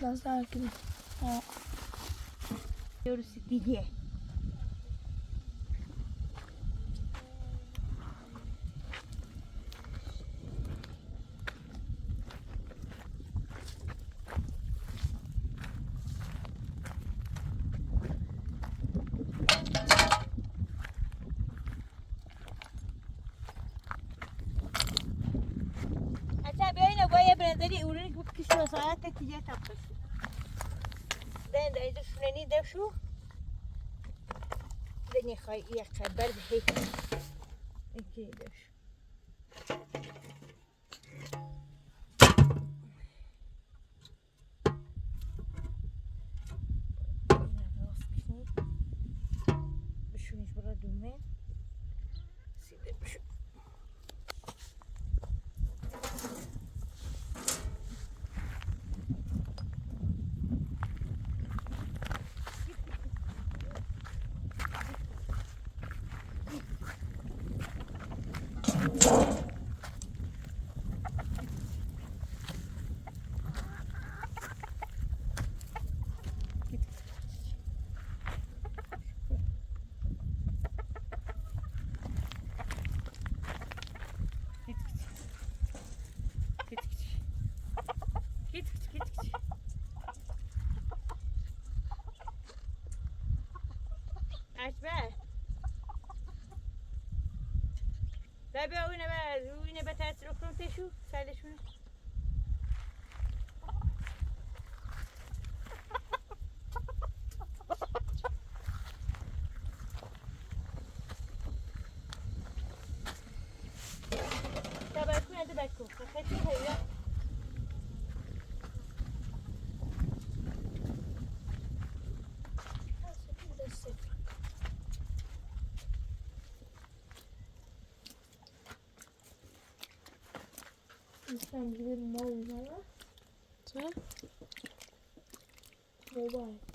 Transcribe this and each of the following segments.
Biraz gidelim. Diyoruz diye. Hatta böyle boya benzeri ürün bu kişi olsa da tiye tapmış. Den de iyice şuneni de şu. Den yıkay yakar bir iki de şu. Şunu şuraya düğme. Sildim şu. Açma. Tabii oyuna batarsın okulun teşu. Söyle şunu. Tabii şunu hadi bakın. Kaçı hayır. Sen gidelim ne olacak? Sen? Bye.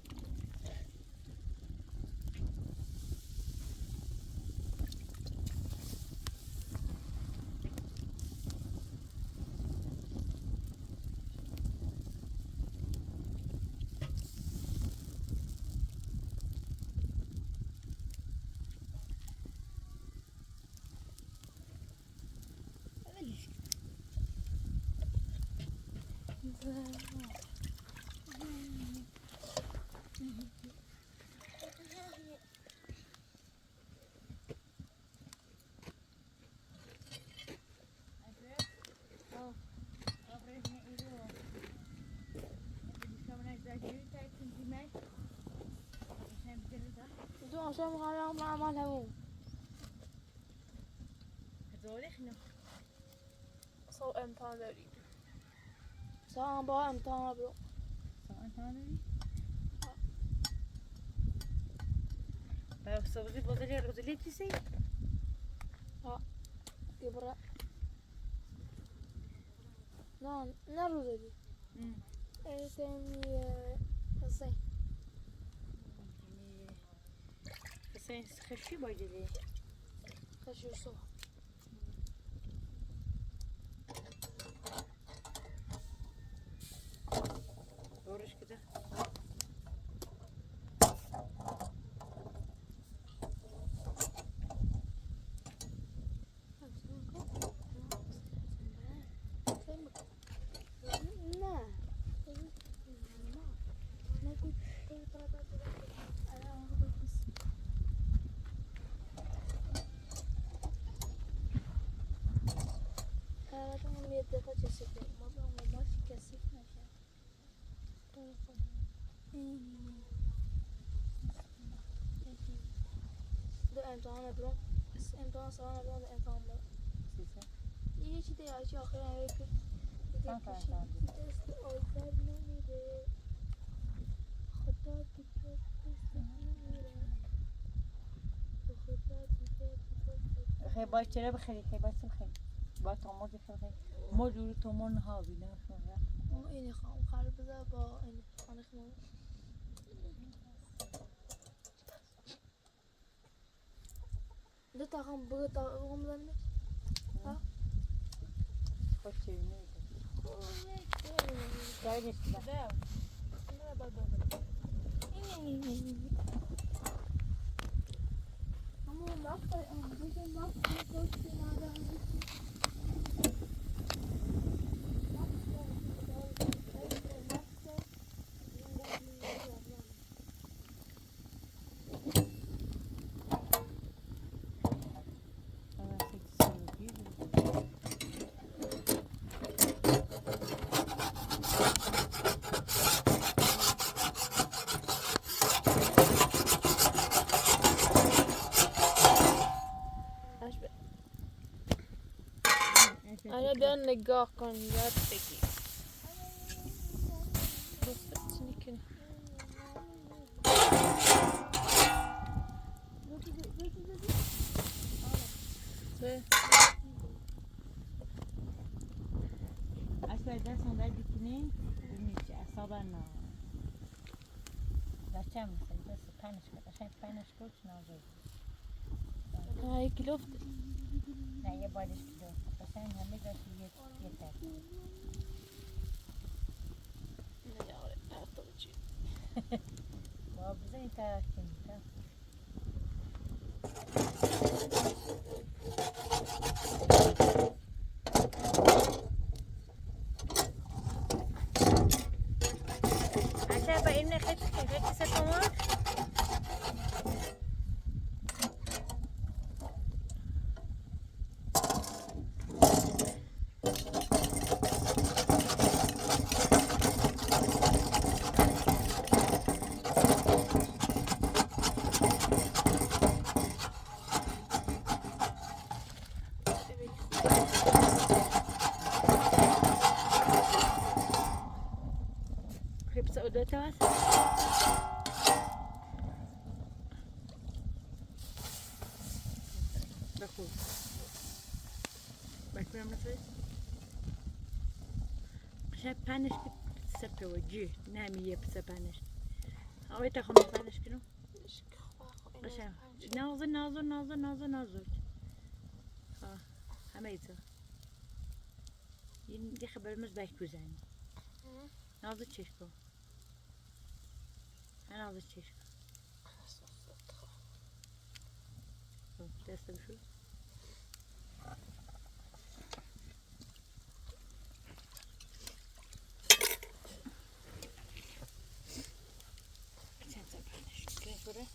Du عشان مقررم عمل همون هذول صو امتحان داریم ساعت با امتحان برو امتحان داری؟ صبحی بازاری روزی چیزی؟ يبرا نه روزی ثاني حسين حسين خشي بايدي ليه؟ خشي الصبح دورش كده دفعه کسی که ما به اون کسی نشه دو امتحان برون امتحان سوال برون امتحان برون یه چی دیگه چی آخر نمیده که دست آزاد نمیده خدا دیگه دست نمیده خدا دیگه خیلی باید چرا بخیری خیلی باید بخیری با تومور خیلی موجود تومور ها بیدم شده ما اینی خواهم خراب بذار با این خانه خیلی دو تا خواهم بگو تا بگم بزنیم ها خوش چیزی نیست دایرش بده همون وقت بگم وقت گوشتی ندارم آیا بیا نگاه کن یاد بگی بس چی کنی اصلا دستم در بکنی ببینید چه اصابا نه دستم مثلا دست پنش کرد عشان پنش کرد نازو ها یک کیلو نه یه بالش کیلو عشان همه دست یه تر با بزنی تا کنی تا عشان با این خیلی ستمار خیلی سعودت هست بخور بکنم نفس عشان پنش سپه و جی نمیه پنش آوی تا خونه پنش کنم عشان نازو همه ایتا یه خبرمز بک بزنی نازو چشکو نازو چشکو دست بشو چند تا پنش کنی بره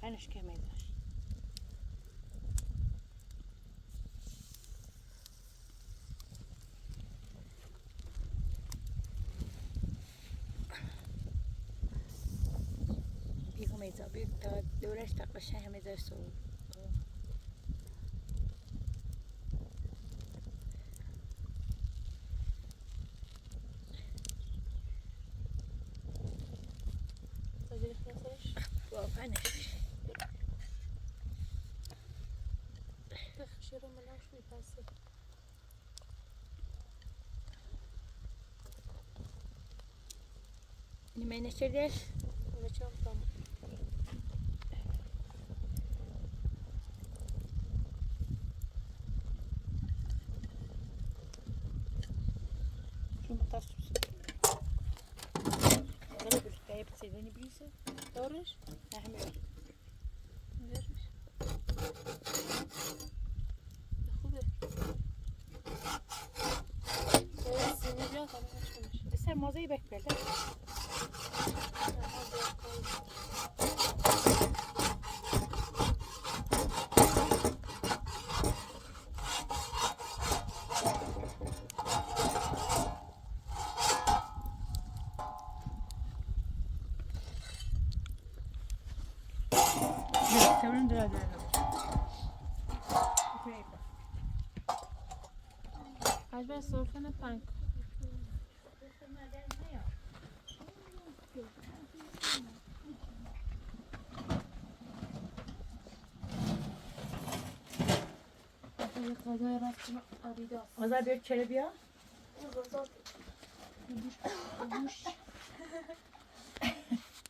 پنش که میداش بیگو میزا بیگ تا دورش تا قشه همه داشت سو با پنش شروع ملاش میپسه نیمه نشدش بچه‌ام تمام شو متصل ولی بشتای بسیدنی بیسه دارش همه بیارش خوبه سینی بیا تا نشونش بسر مازهی بک برده تمرین دراده از بر سرفه نپنگ یه غذای رفتیم آدیداس. آزار بیا چرا بیا؟ این غذا بوش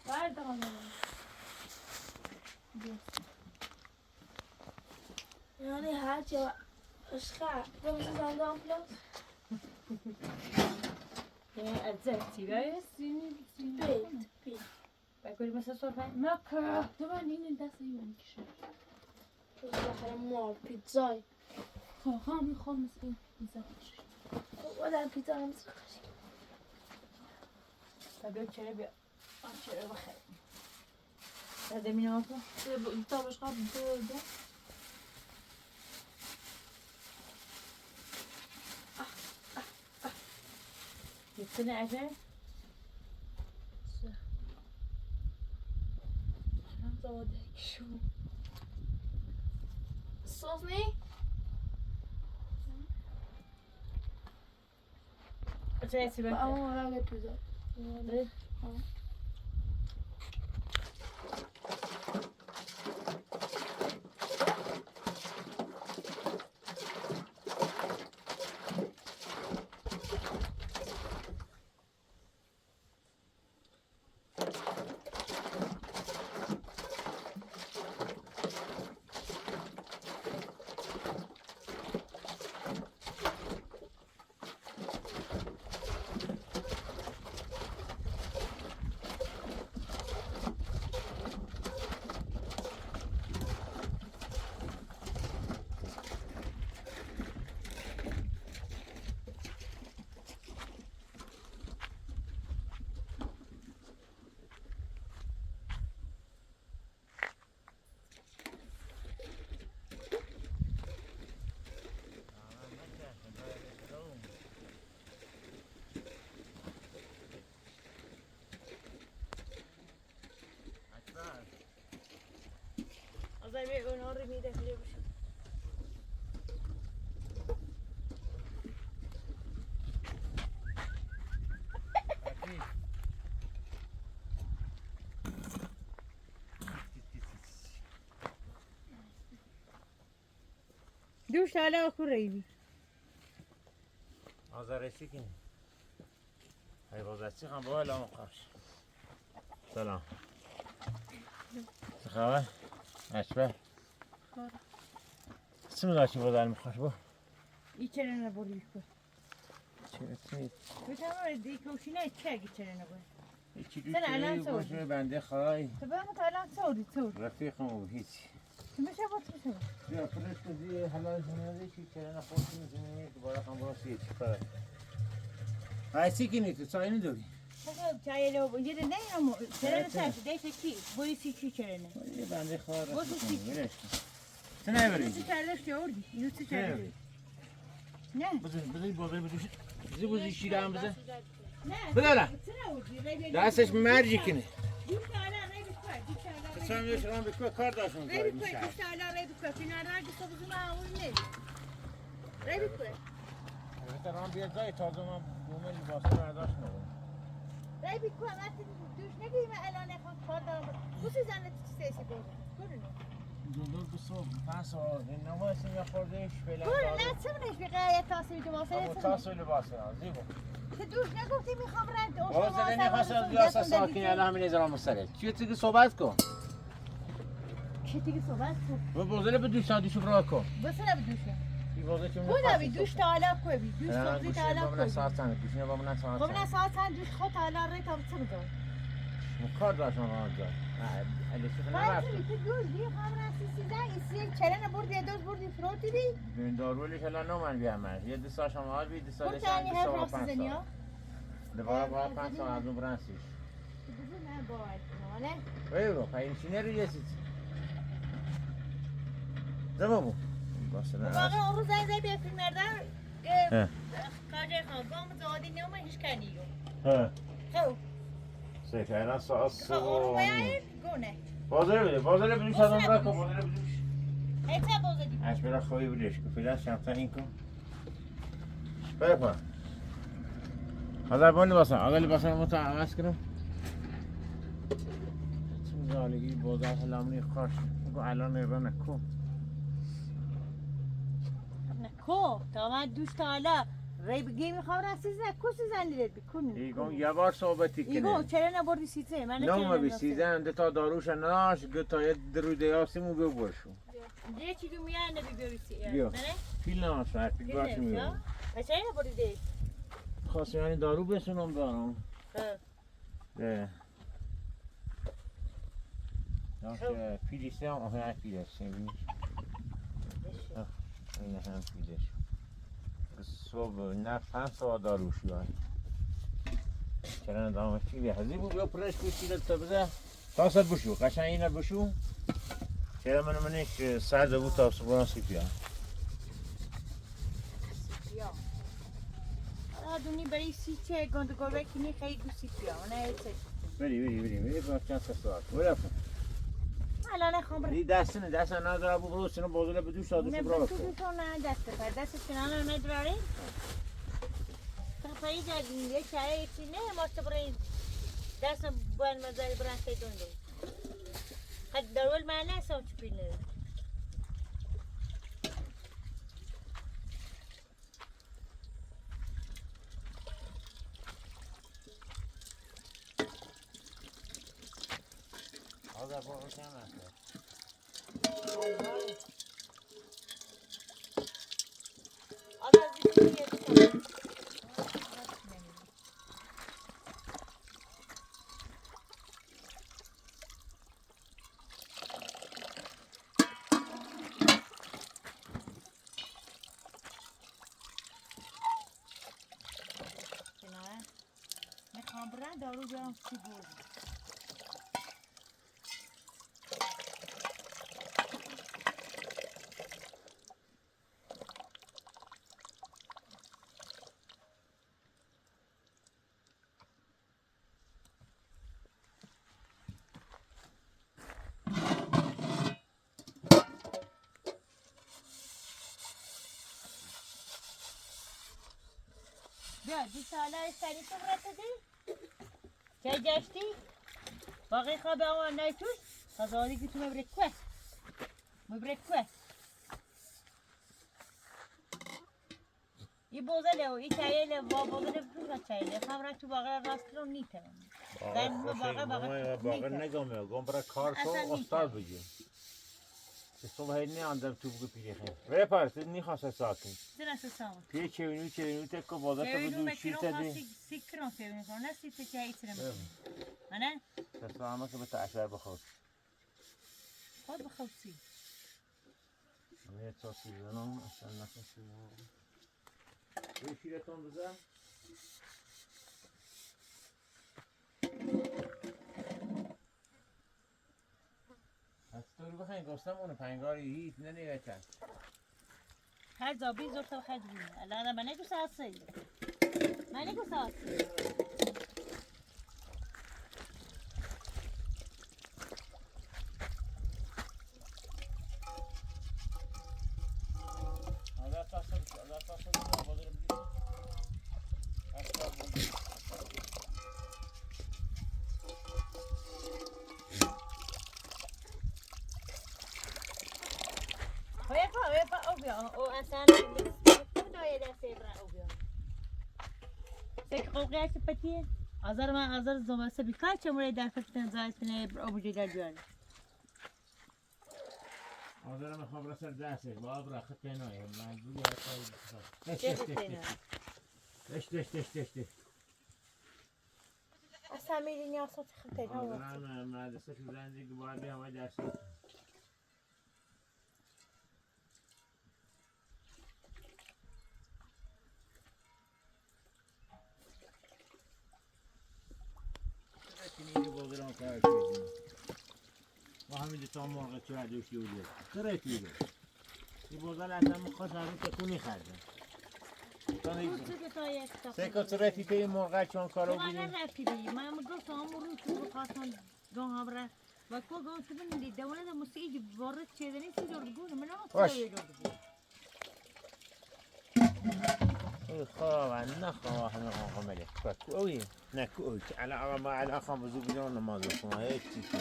بردارم یعنی هر جا اشخاص ده مثل زنده آمپلاس یعنی ازتی باید؟ بیت بکلی مثل صرفه مکه تو من این دست این میکشه بخیر مار پیتزای خواهم میخوام مثل این پیتزا باشه خب در پیتزا هم مثل خشی بیا چرا بیا چرا بخیر داده می نامه تا باش خواب دو یکتونه عجب زاده شو صوص نی؟ چه ایسی بکر؟ اما را به پیزا آزار بیا اونا رو میده خیلی بشه دوش حالا اخور ریبی آزارشی کنی حیوازتی خواهم با الان مقاش سلام چه خبر؟ اشبه چه میداشی با در میخواش با؟ ای چرا نبوری بکن چه؟ بتمام دیکوشی نه چه اگه چرا نبوری هیچی سن الان دوشی سوری. باشه بنده خواهی تو بهم تا الان سوری رفیقم او هیچی تو میشه با تو میشه بیا فرش کدی حلال زنده چی چرا نخورتی میزنی دوباره خواهم باسی چی کاره ایسی کنی تو چایی نداری؟ خب چای لو یه نه اما چرا نساتی دیت کی بوی سی چی چرا نه یه بنده خواه بوی سی چی برش تو نبری تو چالش جوردی اینو تو چالش نه بذاری بازار بدوش بذاری بازی شیره هم بذار نه بدارم دستش مرجی کنه دوست حالا ری بکن دوست حالا سلام یه شما بکن کار داشتم ری کاری بکن میشه دوست حالا ری بکن فینا رنگ صبح معمول نیست ری بکن بهتران بیاد جای تازه من بومه لباسه برداشت نبود ری بکن وقتی دوش نگیم الان اخوان کار دارم بوسی زنه تو سیسی بود کنه دو بسو پس این نمایست یا خوردهش فعلا کنه نه چمنش بقیه تاسی تو واسه همون تاسو لباسه زیبا که دوش نگفتی میخوام رنگ بازه نمیخواست بیاسا ساکنی الان همین نظرام مستره چیه تیگه صحبت کن چی دیگه صحبت کن و بازه به دوش سادیشو برا کن بسه نبی این بازه چون بودا بی دوش تا حالا کوی بی دوش صبحی تا حالا کوی ساعت تنه گوشینه با من ساعت خب نه ساعت چند دوش خود تا حالا ری تا بچه بگو کار داشتم آنجا الیسی خیلی باید نرفتم تو دوش دی خواهم راستی سیزن ایسی چرا نبردی دوش بردی فروتی دی این دارولیش الان نومن بیامد یه دو سال شما بی دو سالش کن هم تانی دو هر سال و راستی 5 زنی سال ها دوباره با 5 سال از اون برنسیش بزرگ نه باید کنه ویرو پایینشینه رو یه چیزی زبابو باشه نه واقعا اون روز زنگ بیا فیلم مردم کاجه خواه زادی نمه هیچ کنی رو خب سکران ساس خب اون رو باید گونه بازاره بده بازاره بدوش از اون برکن بازاره بدوش ایتا بازدی اش برا خواهی بدوش که فیلن شمتا این کن بپا حالا بان لباسم آقا لباسم رو تا عوض کنم زالگی بازار هلامنی خوش بگو الان رو نکو نکو تا من دوست حالا ری بگی میخوام رسیزه کسی زنیرت بکنی ایگون یه بار صحبتی ایگو کنه چرا نبردی سیزه من نومه بی سیزن ده تا داروش ناش گتا یه دروده یاسیمو ببرشو دیگه چی دو میان نبی بیوریسی بیا. نه پیل ناش فرد پیل باش میبرم چرا نبردی دی خواست یعنی دارو بسونم دارم ده ناشه پیلیسه هم آهه پیلیسه بینیش این هم پیلیش صبح نفت هم سوا داروش یاد چرا ندامه چی هزی بود بیا پرش بشیده تا بزه تاسد بشو قشن اینه بشو چرا منش سرده بود تا صبحان سیپیا دونی برای سیچه گندگوه کنی خیلی دو سیپیا نه بری با چند ساعت برافت الان نخوام برای دست نداره بگو سینو بازوله بدوش سادوش نه برافت تو تو نه دست کنان نداره تا پایی جدید یه چای چی نه ماست برای دست باید مزاری برای خیلی دونده خد درول معنی سوچ پینه آقا با چند هست میخوام برن دارو بیارم سی بود بیا دی ساله سری تو برات دی چای جشتی باقی خواب آوان نایتوش خزاری که تو مبرک کوه ای بوزله و ای چایله با بوزله بکن چایله خبره تو باقی راست رو نیتم باقی نگم گم برای کار تو استاد بگی که صبح هی نیاندم تو بگو پیری خیلی ره پرست نیخواسته ساکن درست ساعت پیری چوینو تکو بازار تو بدو شیر تدی سیکرون سیون کن نه سیت چای ترم نه تسلامه که به تعشر بخور خود بخوسی یه تاسی بزنم اصلا نکنسی روی شیرتون بزن از تو رو بخواین گفتم اونو پنگاری هیچ ننیگه کرد هر زابی زور تو خیلی بینه الان من نگو ساسی او اصلا دای دسته برای او بیان سک قوقی پتیه آزار زمسته بیکار چه موری در فتن زایت کنه او بجیگر بیان آزار میخوام رسل دسته باب را خطه نایی من دوی دش اصلا میری نیاسات خطه آزارم مدرسه که زندگی باید همه درسته اینی بازران کار کردیم و همین تا مرغ چه دوشی بوده کره تویده این بازار اصلا مخواست هرون تکونی خرده سکا سرتی توی مرغ چون کارو بیدیم من گفتم رو تو بخواستم گاه هم را و کو گاه تو بینید دوانه دا مسیجی وارد چه دنی سی جور بگونه من آقا تو یه جور بگونه خواهد نخواهد نقامله کوی نه کوی على ما على خام زوجنا نماز خونه هیچ چیزی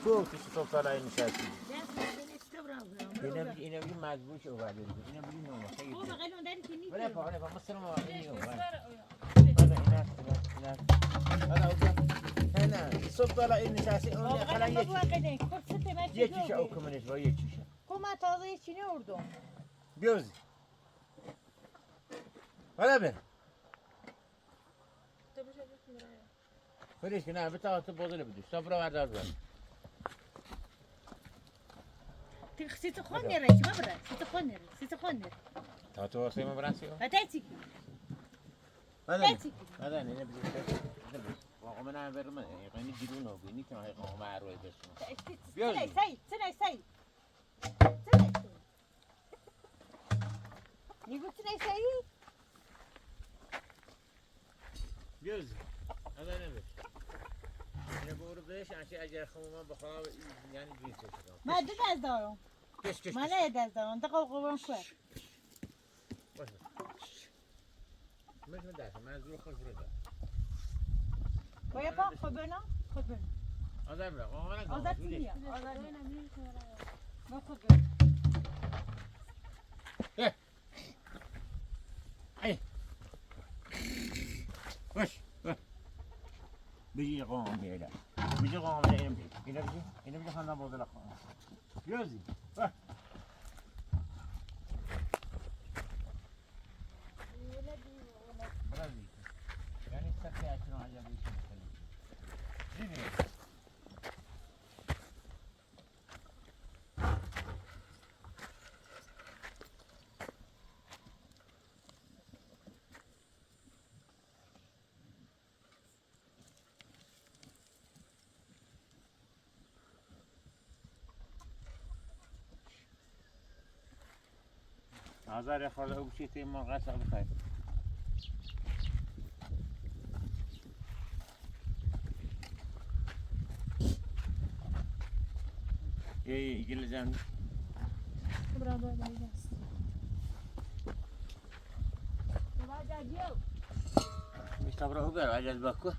کو تو صبح طالع نشستی اینا بی مجبور شو بعد اینا بی نماز خیلی ولی فقط مثلا ما اینو هنا صبح طالع نشستی اون خلا یکی شو کمونیست و یکی شو من تازه چی نوردم بیوزی ولا به فریش نه بتا تو بودله بدی صبر وردار بر سیت خون نره چی ببره سیت خون نره تا تو واسه من براسیو هتاتی هذا نه بدی واقعا من برم یعنی جلو نگی که ما قوم عروی بسون سنای میگو سنای بیوزی هذا نبش اینو برو بهش عشان اگر خمومان بخواب یعنی جیسه شد من دو دست دارم کش من نه دست دارم دقیق قربان کن باشه مش مدرسه من زور خوش برده باید پاک خود بنا آذر بره آذر چی میاد با خود بنا ای باش بيجي قوم بيلا بيجي قوم بيلا إنه بيجي خلنا بود الأخوان يوزي برازي يعني سكتي عشان عجبني شيء آذر خاله او بشیتی ما قصد بخیر ای گل جان برادر است باید جیو میستابره او بر عجز باکو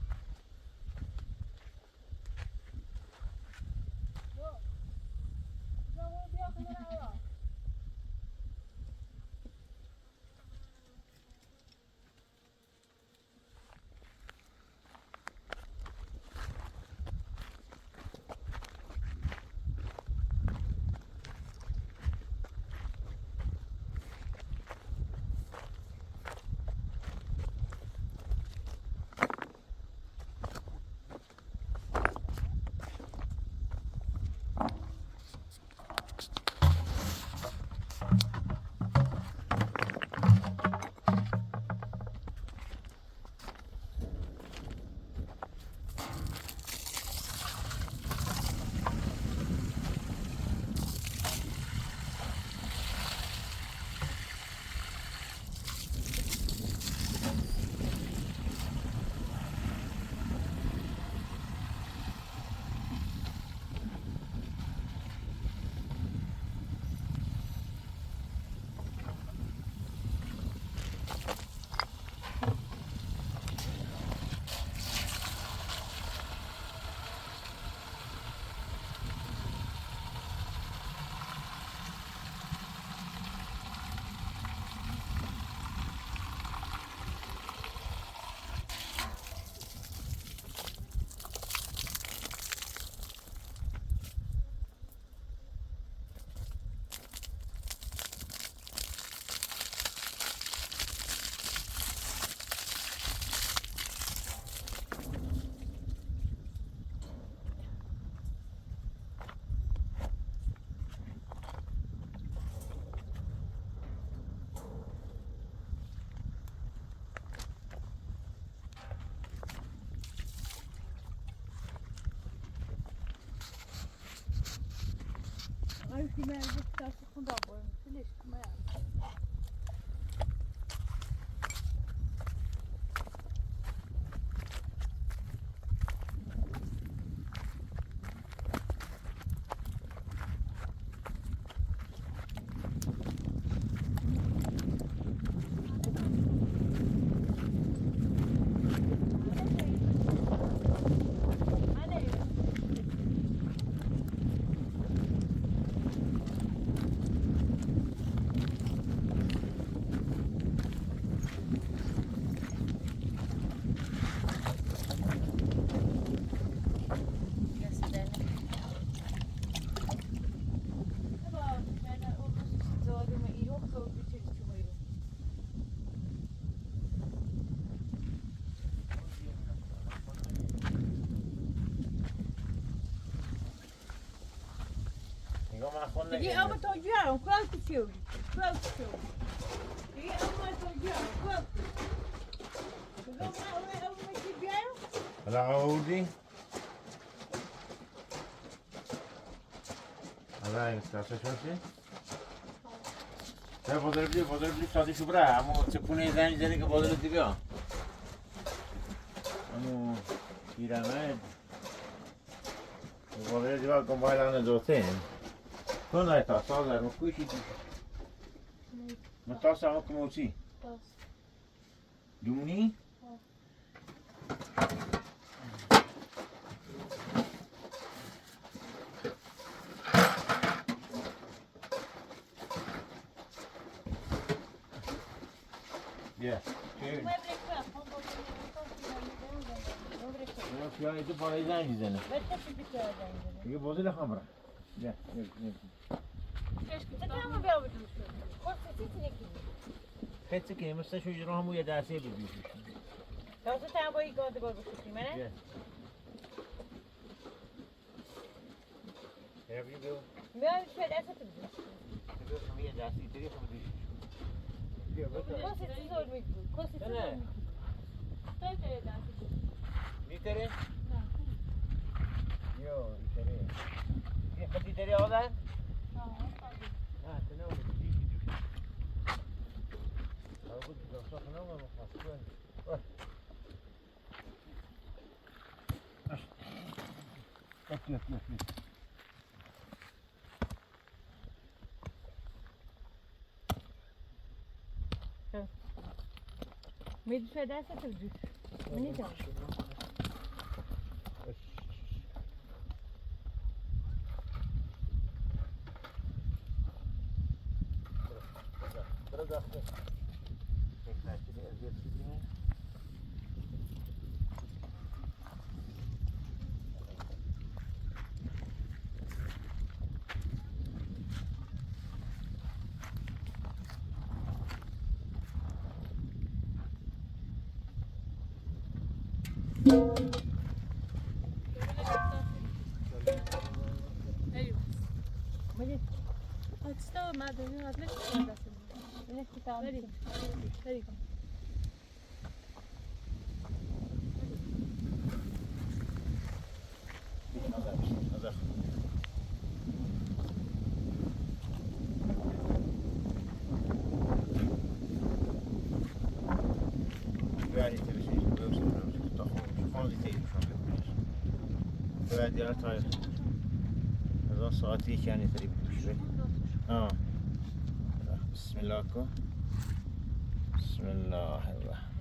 Ay, si me gusta su funda, pues, feliz, como ya. دیگه اما تو جارم کلاس کشیو کلاس کشیو دیگه اما تو جارم کلاس دیگه اما چی بیارم حالا آوردی؟ حالا این ساسه شده؟ نه بازار بلی ساده شو بره اما چپونه زنی زنی که بازار دی بیا اما پیرمرد بازار دی بیا کمبایل آن دوته تو نه تا سازر مکویشی دی متاسا اما کموچی بس دونی؟ بیا چه؟ یا ایتو پای زنگ میزنه دیگه بازی نخوام برم بیا خیلی که مثل شوی رو همون یه دسته ببینید تاسو تا با این گاند گل بشی منه بیا بیا میام چه دست تو بده بیا همون یه دسته دیگه خود بیا کسی چیز زور میگو کسی چیز زور میگو میتره؟ یو ایتره یه خود ایتره آدن؟ نه تنه اون دیگه دیگه اما بود داشته کنم اما خواستن میدی چه دست تو بده منی جان برو داخل یک نشدی ازیاد شدی منی Açta madeni adlı çıkardasın. منی کتاب Veri. Veri. يعني تبي شيء بمسك تاخذ شوفان اللي تيجي شلون بتمشي بعد يا تاي هذا صوتي يعني تري بتمشي بسم الله كو بسم الله الرحمن الرحيم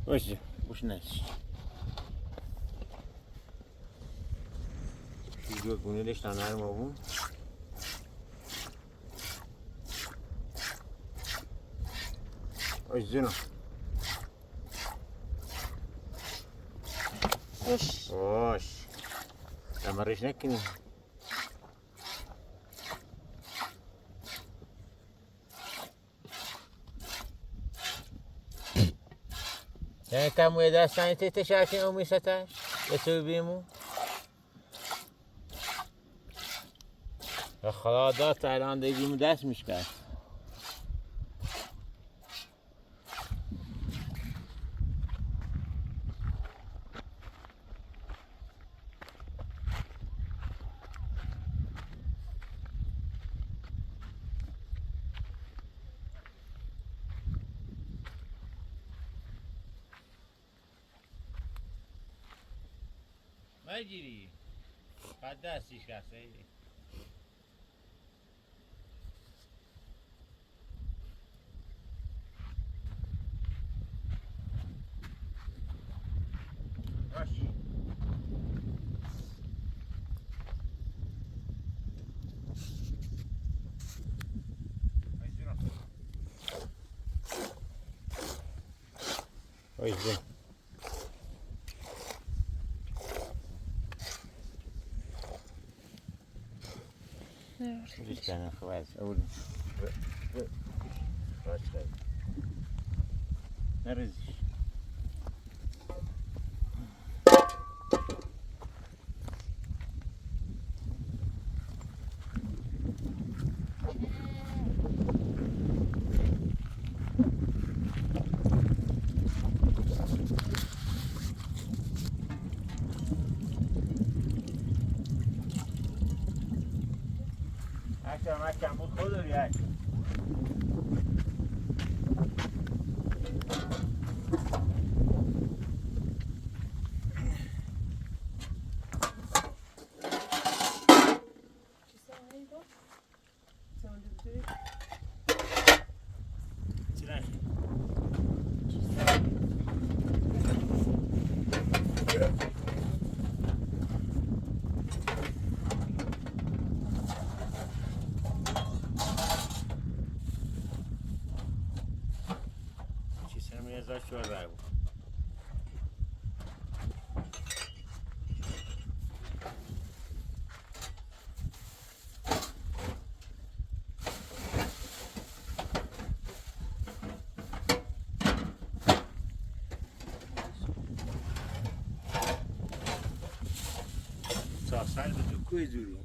وش وش ناس شو يقولون ليش تنعر موضوع وش زينو وش لما ريش نكني يعني كم ويدا سنة تشاشين أمي ستاش يسوي بيمو خلاص الان دیگه دست میشکن مجری بعد دستش کسی وایزه ریش کنم خواهد اول خواهد خواهد نرزیش مکم بود خود رو یک ازش شده بود سال به تو کوی زوری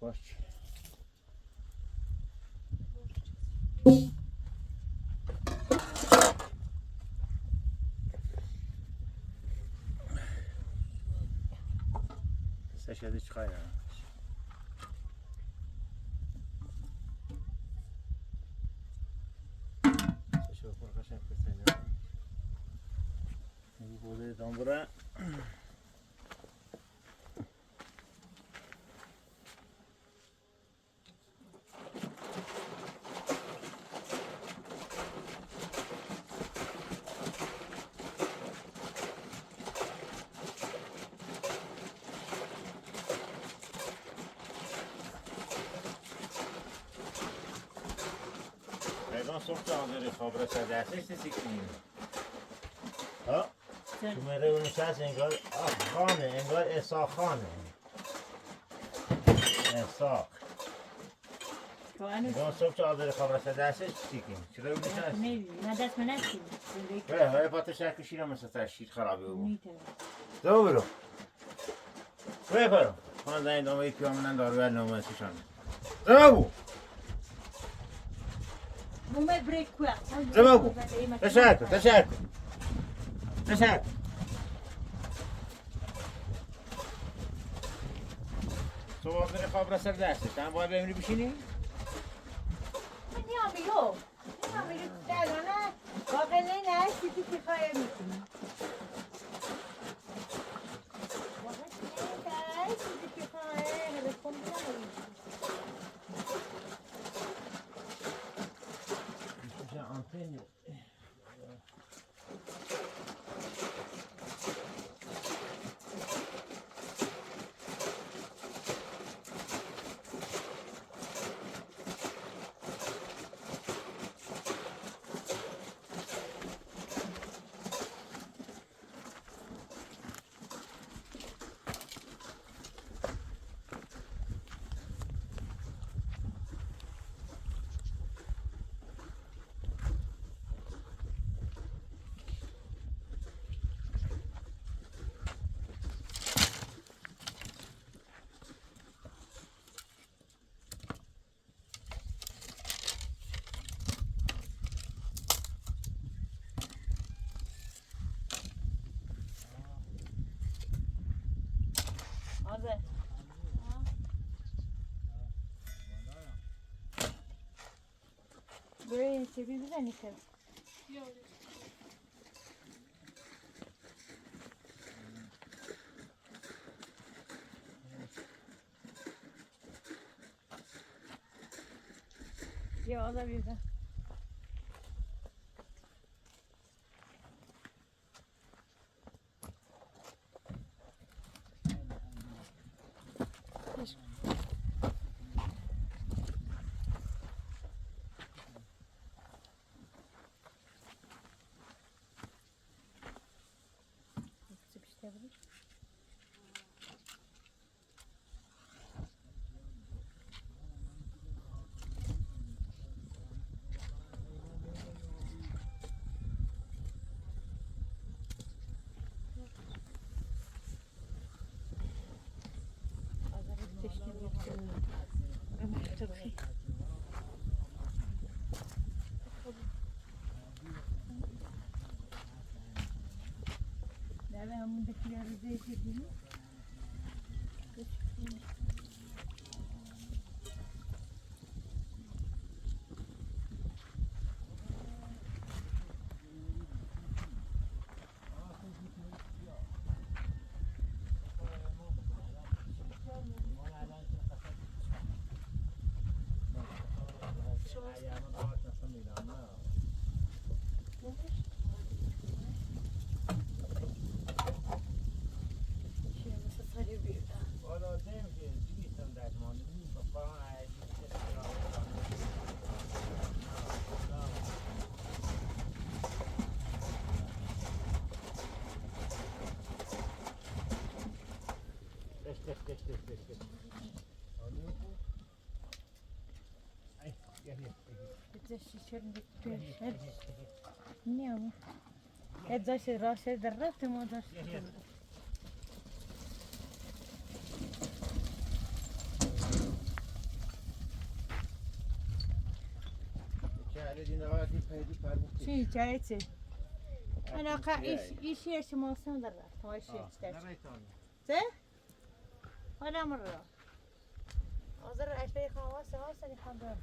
باش سشاده چی خواهی نمید سشاده خورقشن کسی نمید نگو بوده دانبره صبح آمده خبر سردسته چیزی کنیم ها تو مره اون نشست انگار خانه انگار اساق خانه اساق انگار صبح آمده خبر سردسته چیزی کنیم چرا اون نشست؟ نه دست من نکنیم های پاتر شرک شیرم مثل تشکیل خرابه بود دو برو بای برو خان زنی دامه یکی آمدن داروگر نامه سشان دو بو زبابو تشاكل تشاكل تشاكل صبح بری خواب را سر دسته تم باید ببینی بشینی؟ نمیامو نمیامو درانه واقعا نه چیزی که خواهی میکنی واقعا نه چیزی که خواهی آزه برای چیزی بزنی که یا آزه بیزن Deve همون دکیه رو زیادی دیم. Nie, jak zaś rośnie drzew, to może się چی چی انا ايش ايش ما صار هو ايش اشتري زين ولا مره أزر أشتري خواص هاسا يخبر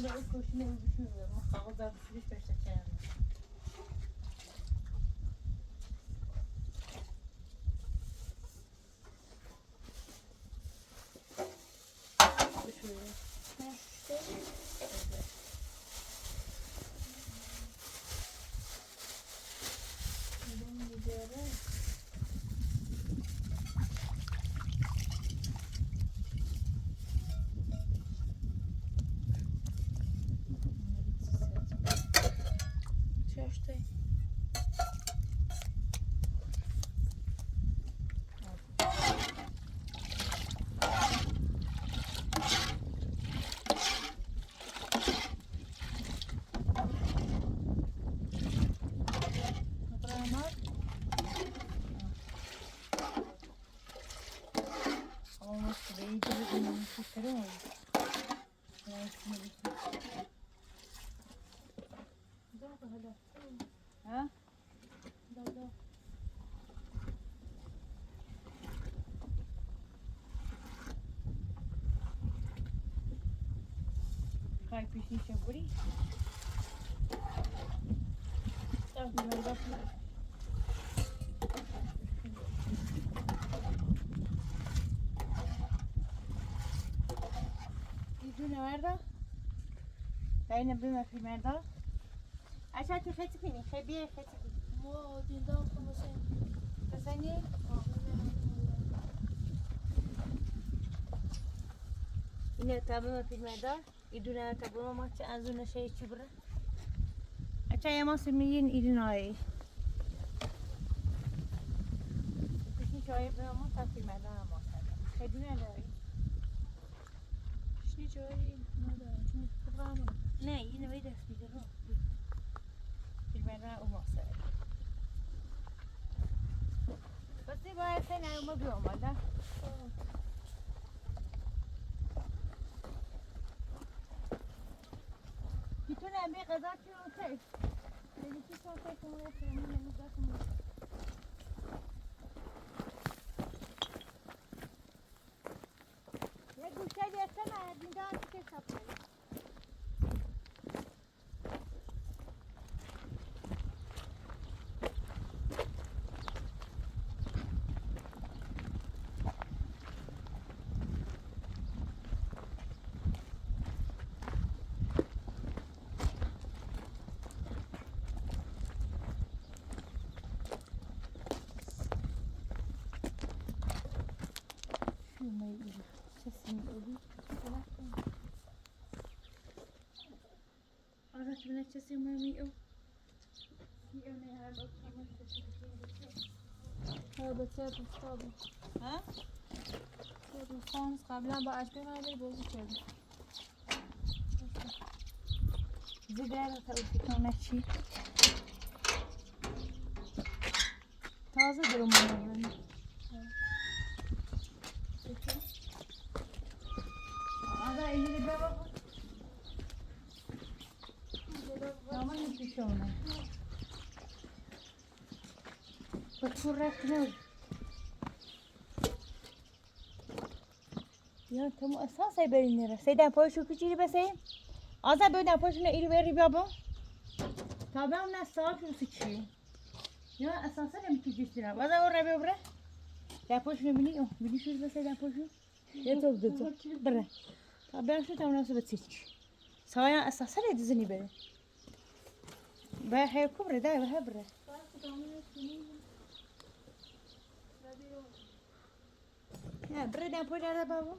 Yine o koşunu düşünmüyorum. Kağıtlar düşürüş başlatacağım. Düşürüyorum. Ha, işte. Ben gidiyorum. Şaştay. Toprağımlar. Olmaz gibi. İyi bir ürünün sütleri oldu. Ha? Kay pişince burayı. Tamam, ben bakıyorum. İzmir nerede? Zeynep bir mefi nerede? Aşağı tu خیلی کنی خیلی خیلی ما دیدم خلاصه. بزنی اینه تابم فیلم دار ایدونه تابم ما چه از اون شیء چی بره اچه یه ماست میگین ایدونایی بشین شاید به ما تا فیلم دار ما خیلی نداری شنی جایی ندارم چون خودم نه اینو ویدیو رو فیلم دار اون ماست بس باید سه نه ما بیام بالا میتونه بی غذا چی رو خیلی دیگه چی ساعته کنه فرمی نمیزده کنه یه گوشه دیسته مردیدان که سپره من چیزی می‌میو. ها بسیار بستابه. ها؟ دوستان قبلا با عشق نداری بازی کردیم. زیدر تا اوتیکانه چی؟ تازه درم می‌آوریم. آره اینی بابا. تمام پیشونه. بطور رفتنه. یا تو اساسا برینه را. سیدن پایشو کچیری بسه. آزا بدن پایشو نه ایری بری بابا. تابع اون نسال شو چی؟ یا اساسا نمی‌تونی جستی نه. آزا ور ربی بره. در پایشو نمی‌بینی؟ بینی شو بسه در پایشو. یه تو دو. بره. تابع شو تمام نسال بسیج. سایا اساسا ندیزنی بره. به هی کبره ده به بره. نه بره در پایش در بابا.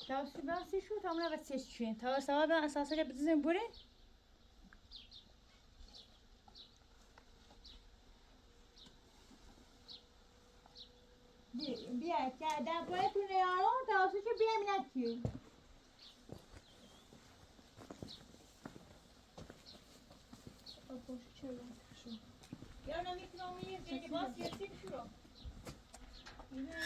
تاوسی باسی شو تمام نبسیج چی؟ تاوس سواد اساسا بتزن بره. بیا که در پایتون یارو تاوسی چه بیا منکی. یا نمیتونم میگه باز یکی شو. اینه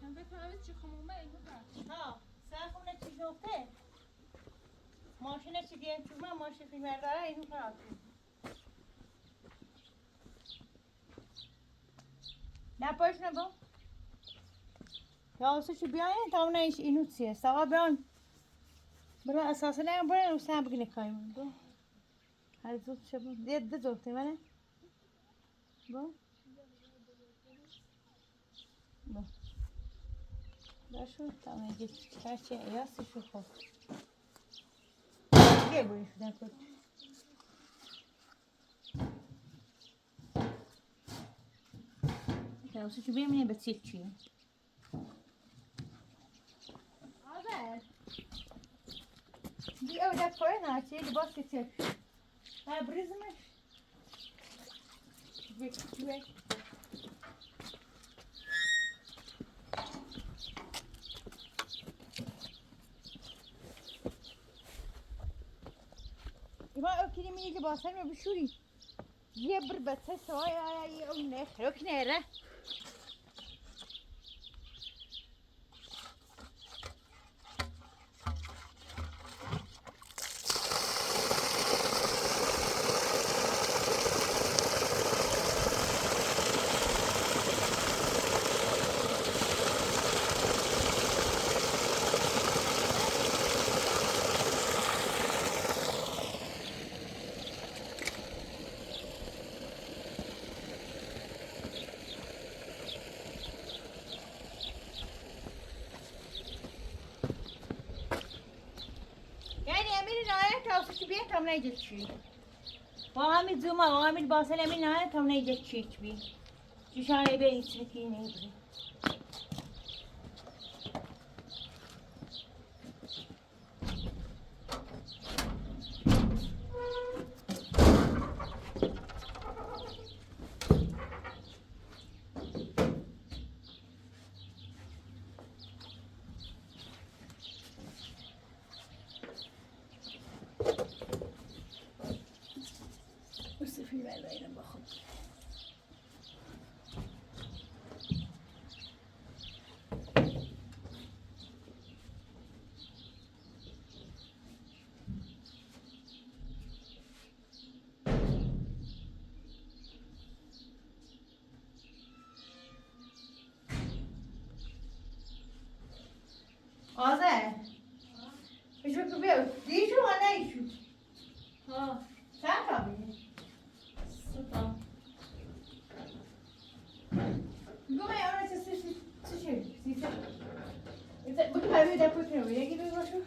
من بکنم چی خمومه اینو بر. ها سرخونه چی شوفته؟ ماشین چی دیم چون ماشین فیلم داره اینو خراب. نه پاش نگو یا اصلا چی بیاین تا اونش اینو چیه ساقا بیان برو اساسا نه برو سم بگی نکایم برو هر زود چه بود ده زودتی منه برو برو باشو تا اونجا چه ایاسی شو خب بیا بوی شدن کن یا اصلا چی بیاین به چیل چیه آذر بیا ده پایین هاتی لباس کتیر ها بریزمش بیا ما اوكي مين اللي باصل ما بشوري يبر بس سوايا يوم نخرج نره هم نيجي تشي وعامل زوما وعامل باصل من هاي هم نيجي تشي تبي شو شاي بيت سكينة يبري آذر بشو که بیو دیشو و نیشو ها چند تا بیدی؟ ستا بگو من اونه چه سیسه بگو باید در پوک رو یکی دوی باشو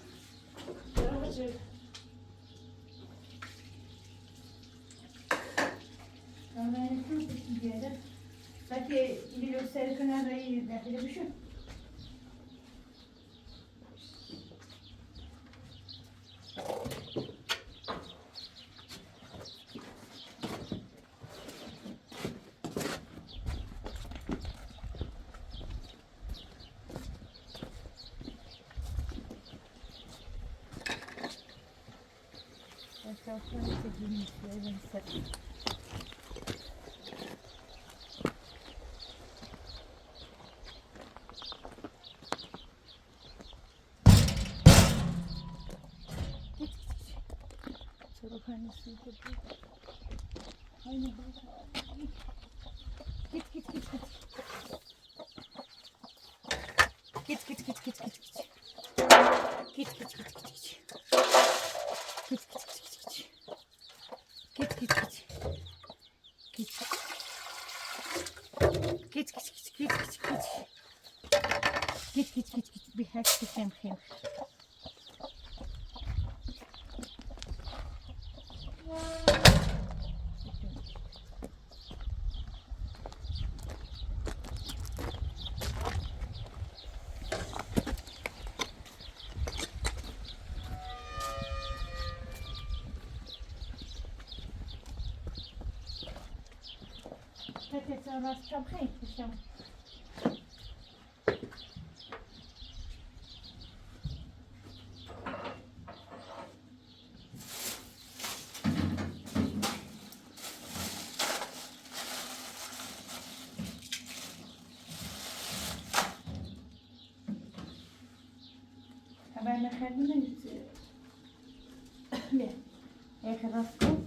اونه کنم بشی بیاده بکی ایلی رو سر کنن رایی داخله بشو Git bir her şey hem. Peut-être on va se camper, c'est ben خلينا لا اخر راسكم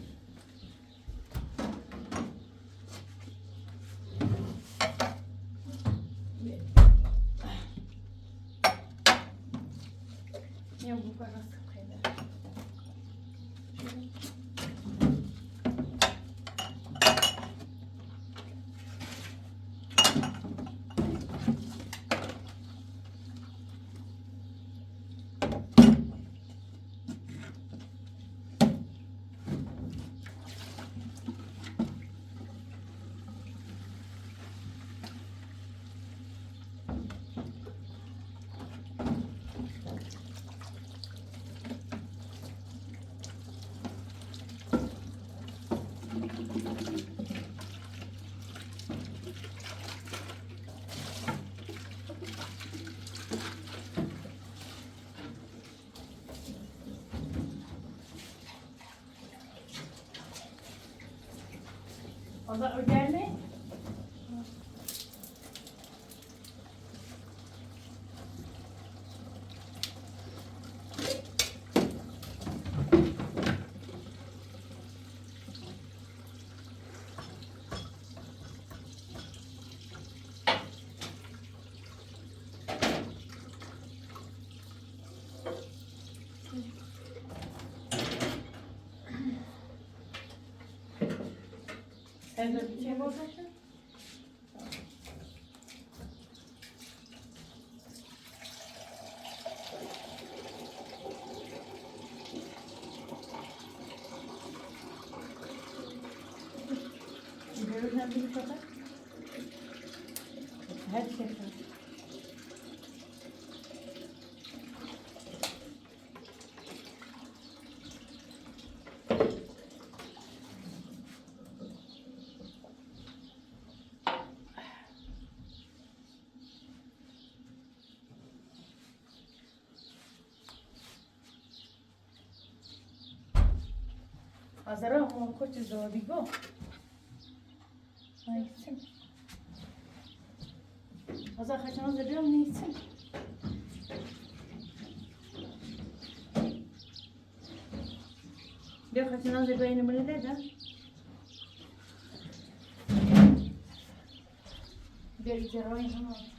Ya bu parası kıydı. O da o geldi. Sen de bir şey bozacaksın. Görürsen bir kadar. Her şey var. Azara o koç zodigo. Ay gitsin. Azar kaçanız ediyor mu gitsin? Bir kaçanız ediyor yine böyle de. Bir cerrahı